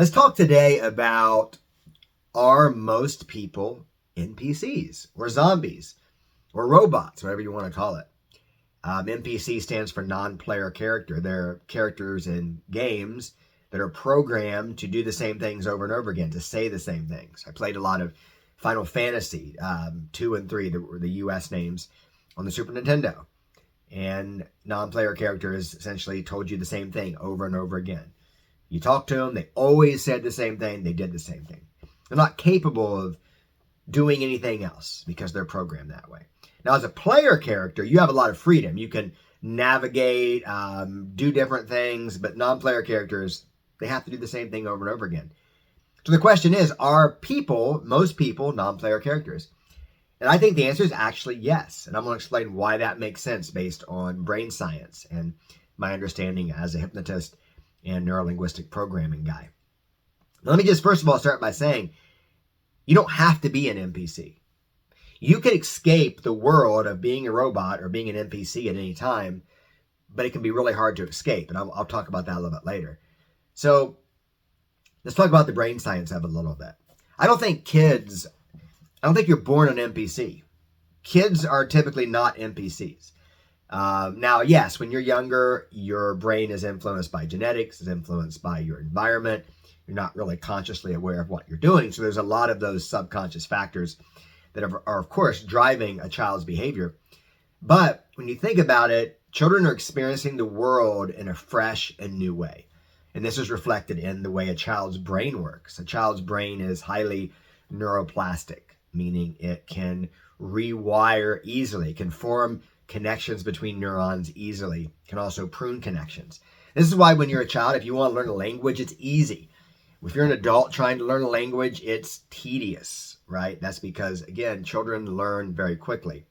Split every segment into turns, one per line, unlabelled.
Let's talk today about, are most people NPCs or zombies or robots, whatever you want to call it. NPC stands for non-player character. They're characters in games that are programmed to do the same things over and over again, to say the same things. I played a lot of Final Fantasy 2 and 3, that were the US names, on the Super Nintendo. And non-player characters essentially told you the same thing over and over again. You talk to them, they always said the same thing, they did the same thing. They're not capable of doing anything else because they're programmed that way. Now, as a player character, you have a lot of freedom. You can navigate, do different things, but non-player characters, they have to do the same thing over and over again. So the question is, are most people, non-player characters? And I think the answer is actually yes. And I'm going to explain why that makes sense based on brain science and my understanding as a hypnotist and neurolinguistic programming guy. Now, let me just first of all start by saying, you don't have to be an NPC. You can escape the world of being a robot or being an NPC at any time, but it can be really hard to escape. And I'll talk about that a little bit later. So let's talk about the brain science of it a little bit. I don't think you're born an NPC. Kids are typically not NPCs. Now, yes, when you're younger, your brain is influenced by genetics, is influenced by your environment. You're not really consciously aware of what you're doing. So there's a lot of those subconscious factors that are of course, driving a child's behavior. But when you think about it, children are experiencing the world in a fresh and new way. And this is reflected in the way a child's brain works. A child's brain is highly neuroplastic, meaning it can rewire easily, can form connections between neurons easily, can also prune connections. This is why when you're a child, if you want to learn a language, it's easy. If you're an adult trying to learn a language, it's tedious, right? That's because, again, children learn very quickly.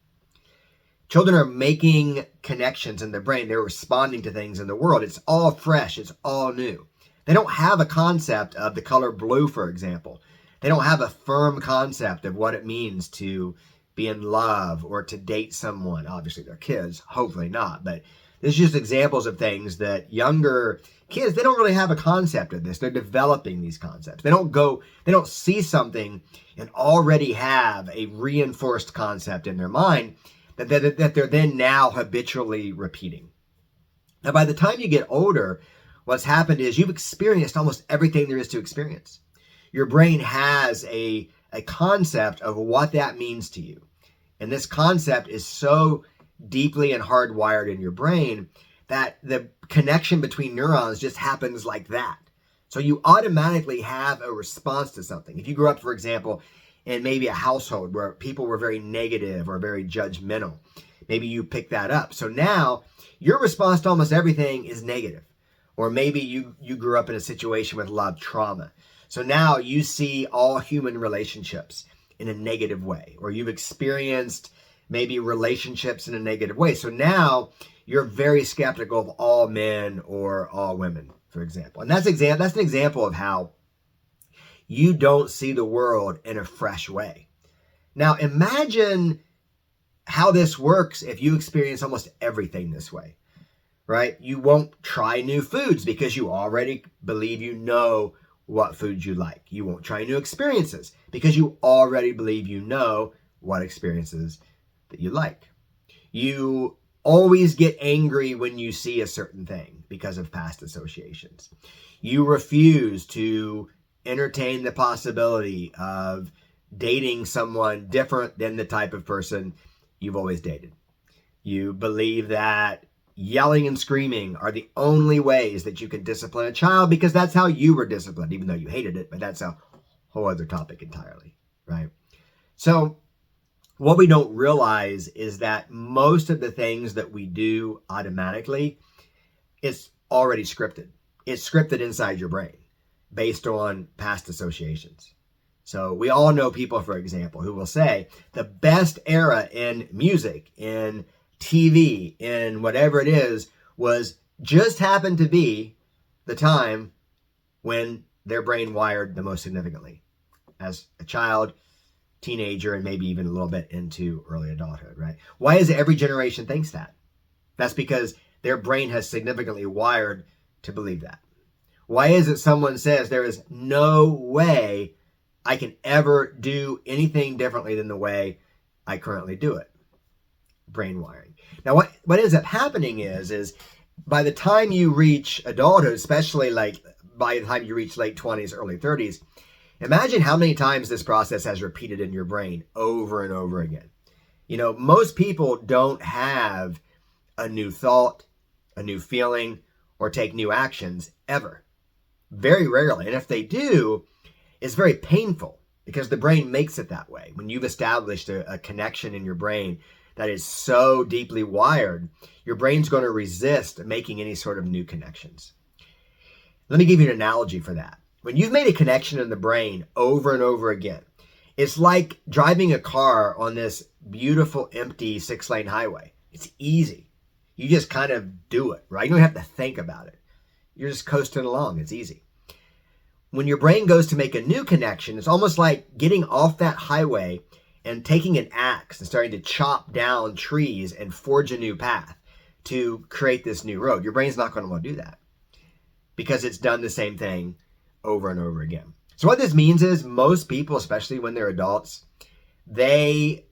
Children are making connections in their brain. They're responding to things in the world. It's all fresh. It's all new. They don't have a concept of the color blue, for example. They don't have a firm concept of what it means to be in love or to date someone. Obviously, they're kids. Hopefully not. But this is just examples of things that younger kids, they don't really have a concept of this. They're developing these concepts. They don't see something and already have a reinforced concept in their mind that they're then now habitually repeating. Now, by the time you get older, what's happened is you've experienced almost everything there is to experience. Your brain has a concept of what that means to you. And this concept is so deeply and hardwired in your brain that the connection between neurons just happens like that. So you automatically have a response to something. If you grew up, for example, in maybe a household where people were very negative or very judgmental, maybe you pick that up. So now your response to almost everything is negative. Or maybe you grew up in a situation with a lot of trauma. So now you see all human relationships in a negative way, or you've experienced maybe relationships in a negative way. So now you're very skeptical of all men or all women, for example. And that's an example of how you don't see the world in a fresh way. Now imagine how this works if you experience almost everything this way, right? You won't try new foods because you already believe you know what foods you like. You won't try new experiences because you already believe you know what experiences that you like. You always get angry when you see a certain thing because of past associations. You refuse to entertain the possibility of dating someone different than the type of person you've always dated. You believe that yelling and screaming are the only ways that you can discipline a child because that's how you were disciplined, even though you hated it, but that's a whole other topic entirely, right? So what we don't realize is that most of the things that we do automatically, it's already scripted. It's scripted inside your brain based on past associations. So we all know people, for example, who will say the best era in music, in TV, in whatever it is, was just happened to be the time when their brain wired the most significantly as a child, teenager, and maybe even a little bit into early adulthood, right? Why is it every generation thinks that? That's because their brain has significantly wired to believe that. Why is it someone says there is no way I can ever do anything differently than the way I currently do it? Brain wiring. Now, what ends up happening is by the time you reach adulthood, especially like by the time you reach late 20s, early 30s, imagine how many times this process has repeated in your brain over and over again. You know, most people don't have a new thought, a new feeling, or take new actions ever. Very rarely. And if they do, it's very painful because the brain makes it that way. When you've established a connection in your brain that is so deeply wired, your brain's going to resist making any sort of new connections. Let me give you an analogy for that. When you've made a connection in the brain over and over again, it's like driving a car on this beautiful, empty 6-lane highway. It's easy. You just kind of do it, right? You don't have to think about it. You're just coasting along. It's easy. When your brain goes to make a new connection, it's almost like getting off that highway and taking an axe and starting to chop down trees and forge a new path to create this new road. Your brain's not going to want to do that because it's done the same thing over and over again. So what this means is most people, especially when they're adults, they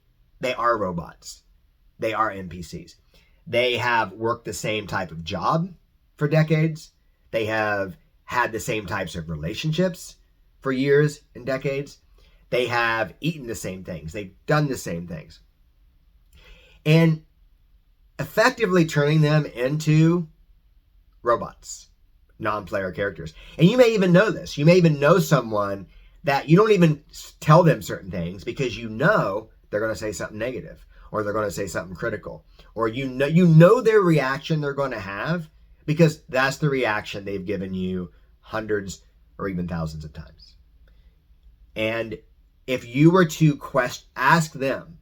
are robots. They are NPCs. They have worked the same type of job for decades. They have had the same types of relationships for years and decades. They have eaten the same things. They've done the same things. And effectively turning them into robots, non-player characters. And you may even know this. You may even know someone that you don't even tell them certain things because you know they're going to say something negative or they're going to say something critical, or you know their reaction they're going to have because that's the reaction they've given you hundreds or even thousands of times. And if you were to ask them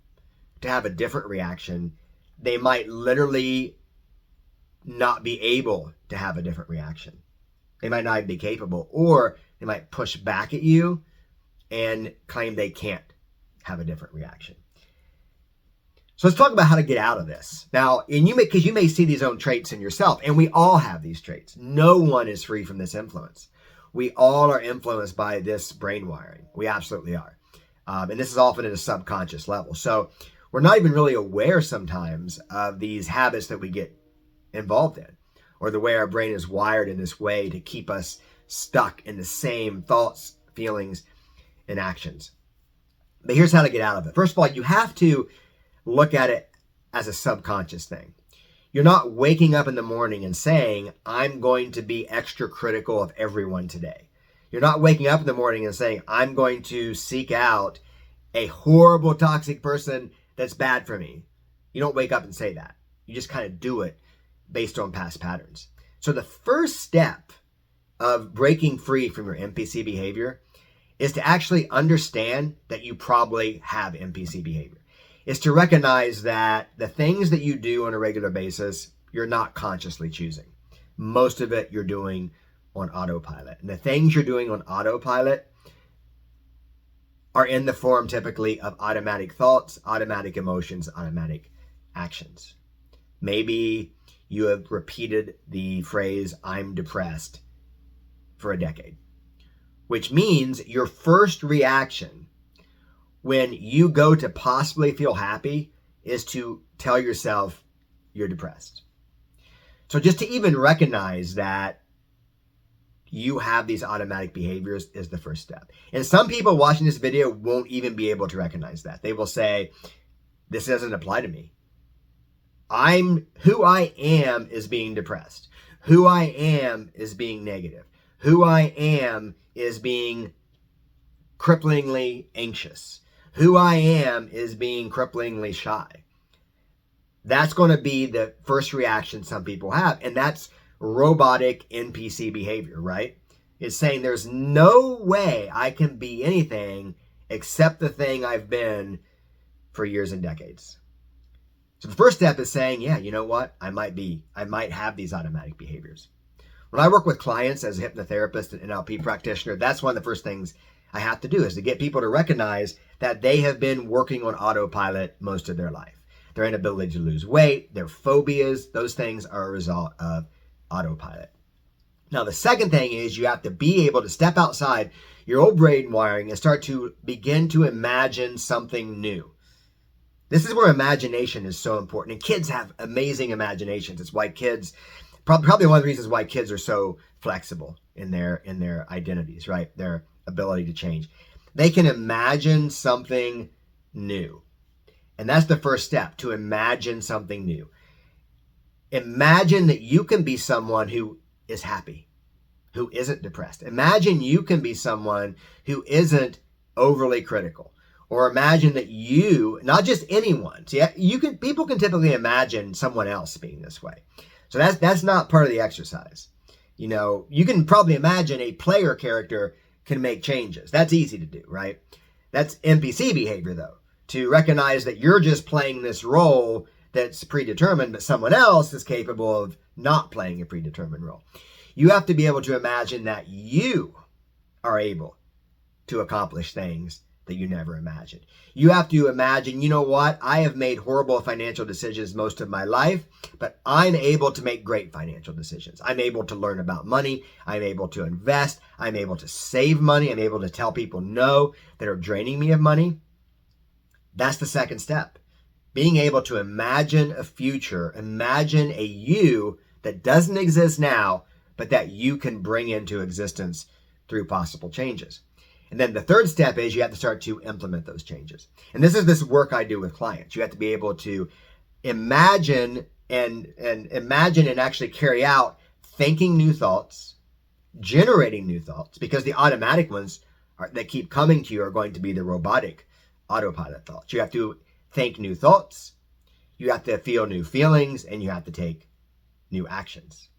to have a different reaction, they might literally not be able to have a different reaction. They might not be capable, or they might push back at you and claim they can't have a different reaction. So let's talk about how to get out of this. Now, because you may see these own traits in yourself, and we all have these traits. No one is free from this influence. We all are influenced by this brain wiring. We absolutely are. And this is often at a subconscious level. So we're not even really aware sometimes of these habits that we get involved in, or the way our brain is wired in this way to keep us stuck in the same thoughts, feelings, and actions. But here's how to get out of it. First of all, you have to look at it as a subconscious thing. You're not waking up in the morning and saying, I'm going to be extra critical of everyone today. You're not waking up in the morning and saying, I'm going to seek out a horrible, toxic person that's bad for me. You don't wake up and say that. You just kind of do it based on past patterns. So the first step of breaking free from your NPC behavior is to actually understand that you probably have NPC behavior. Is to recognize that the things that you do on a regular basis, you're not consciously choosing. Most of it you're doing on autopilot. And the things you're doing on autopilot are in the form typically of automatic thoughts, automatic emotions, automatic actions. Maybe you have repeated the phrase, I'm depressed, for a decade, which means your first reaction when you go to possibly feel happy is to tell yourself you're depressed. So just to even recognize that you have these automatic behaviors is the first step. And some people watching this video won't even be able to recognize that. They will say, this doesn't apply to me. Who I am is being depressed. Who I am is being negative. Who I am is being cripplingly anxious. Who I am is being cripplingly shy. That's going to be the first reaction some people have. And that's robotic NPC behavior, right? It's saying there's no way I can be anything except the thing I've been for years and decades. So the first step is saying, yeah, you know what? I might have these automatic behaviors. When I work with clients as a hypnotherapist and NLP practitioner, that's one of the first things I have to do is to get people to recognize that they have been working on autopilot most of their life. Their inability to lose weight, their phobias, those things are a result of autopilot. Now, the second thing is you have to be able to step outside your old brain wiring and start to begin to imagine something new. This is where imagination is so important. And kids have amazing imaginations. It's why kids, probably one of the reasons why kids are so flexible in their identities, right? Their ability to change. They can imagine something new. And that's the first step, to imagine something new. Imagine that you can be someone who is happy, who isn't depressed. Imagine you can be someone who isn't overly critical. Or imagine that you, not just anyone, see, people can typically imagine someone else being this way. So that's not part of the exercise. You know, you can probably imagine a player character can make changes. That's easy to do, right? That's NPC behavior, though, to recognize that you're just playing this role that's predetermined, but someone else is capable of not playing a predetermined role. You have to be able to imagine that you are able to accomplish things that you never imagined. You have to imagine, you know what? I have made horrible financial decisions most of my life, but I'm able to make great financial decisions. I'm able to learn about money. I'm able to invest. I'm able to save money. I'm able to tell people no that are draining me of money. That's the second step. Being able to imagine a future, imagine a you that doesn't exist now, but that you can bring into existence through possible changes. And then the third step is you have to start to implement those changes. And this work I do with clients. You have to be able to imagine and actually carry out thinking new thoughts, generating new thoughts, because the automatic ones that keep coming to you are going to be the robotic autopilot thoughts. You have to think new thoughts, you have to feel new feelings, and you have to take new actions.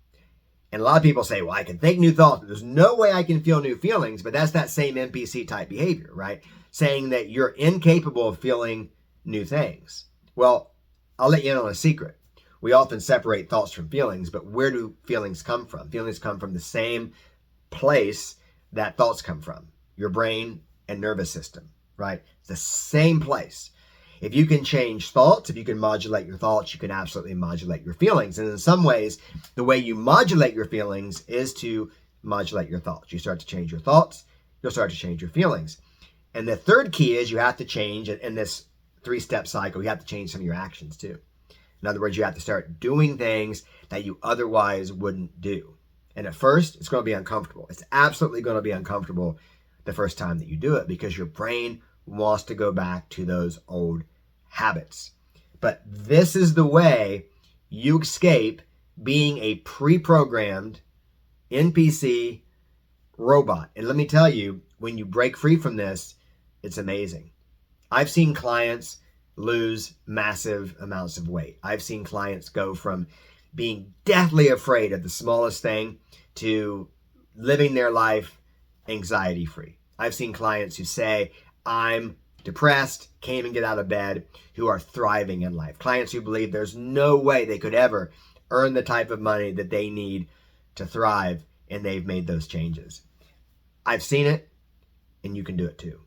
And a lot of people say, well, I can think new thoughts, but there's no way I can feel new feelings. But that's that same NPC type behavior, right? Saying that you're incapable of feeling new things. Well, I'll let you in on a secret. We often separate thoughts from feelings, but where do feelings come from? Feelings come from the same place that thoughts come from, your brain and nervous system, right? It's the same place. If you can change thoughts, if you can modulate your thoughts, you can absolutely modulate your feelings. And in some ways, the way you modulate your feelings is to modulate your thoughts. You start to change your thoughts, you'll start to change your feelings. And the third key is you have to change, in this 3-step cycle, you have to change some of your actions too. In other words, you have to start doing things that you otherwise wouldn't do. And at first, it's going to be uncomfortable. It's absolutely going to be uncomfortable the first time that you do it, because your brain wants to go back to those old habits. But this is the way you escape being a pre-programmed NPC robot. And let me tell you, when you break free from this, it's amazing. I've seen clients lose massive amounts of weight. I've seen clients go from being deathly afraid of the smallest thing to living their life anxiety-free. I've seen clients who say, I'm depressed, can't even get out of bed, who are thriving in life. Clients who believe there's no way they could ever earn the type of money that they need to thrive, and they've made those changes. I've seen it, and you can do it too.